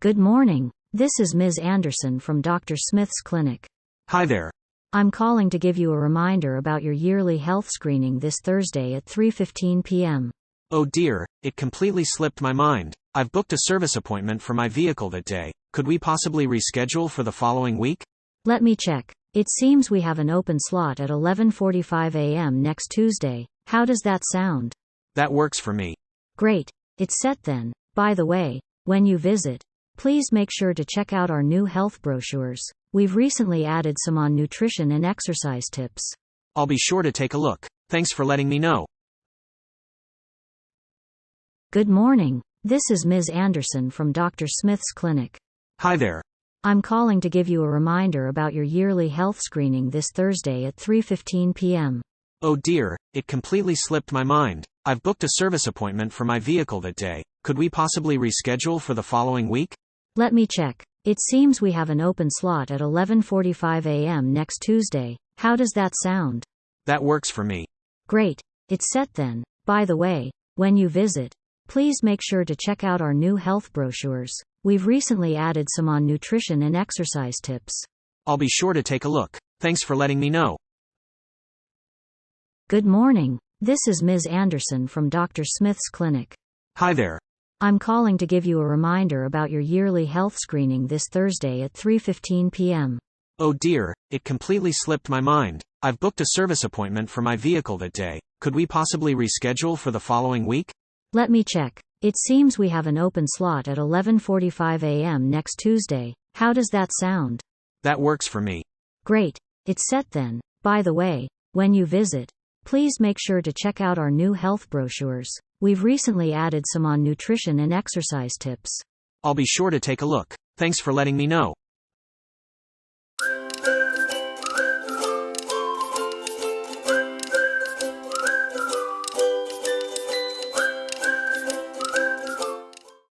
Good morning. This is Ms. Anderson from Dr. Smith's clinic. Hi there. I'm calling to give you a reminder about your yearly health screening this Thursday at 3:15 p.m. Oh dear, it completely slipped my mind. I've booked a service appointment for my vehicle that day. Could we possibly reschedule for the following week? Let me check. It seems we have an open slot at 11:45 a.m. next Tuesday. How does that sound? That works for me. Great. It's set then. By the way, when you visit, please make sure to check out our new health brochures. We've recently added some on nutrition and exercise tips. I'll be sure to take a look. Thanks for letting me know. Good morning. This is Ms. Anderson from Dr. Smith's clinic. Hi there. I'm calling to give you a reminder about your yearly health screening this Thursday at 3:15 p.m. Oh dear, it completely slipped my mind. I've booked a service appointment for my vehicle that day. Could we possibly reschedule for the following week? Let me check. It seems we have an open slot at 11:45 a.m. next Tuesday. How does that sound? That works for me. Great. It's set then. By the way, when you visit, please make sure to check out our new health brochures. We've recently added some on nutrition and exercise tips. I'll be sure to take a look. Thanks for letting me know. Good morning. This is Ms. Anderson from Dr. Smith's clinic. Hi there. I'm calling to give you a reminder about your yearly health screening this Thursday at 3:15 p.m. Oh dear, it completely slipped my mind. I've booked a service appointment for my vehicle that day. Could we possibly reschedule for the following week? Let me check. It seems we have an open slot at 11:45 a.m. next Tuesday. How does that sound? That works for me. Great. It's set then. By the way, when you visit, please make sure to check out our new health brochures. We've recently added some on nutrition and exercise tips. I'll be sure to take a look. Thanks for letting me know.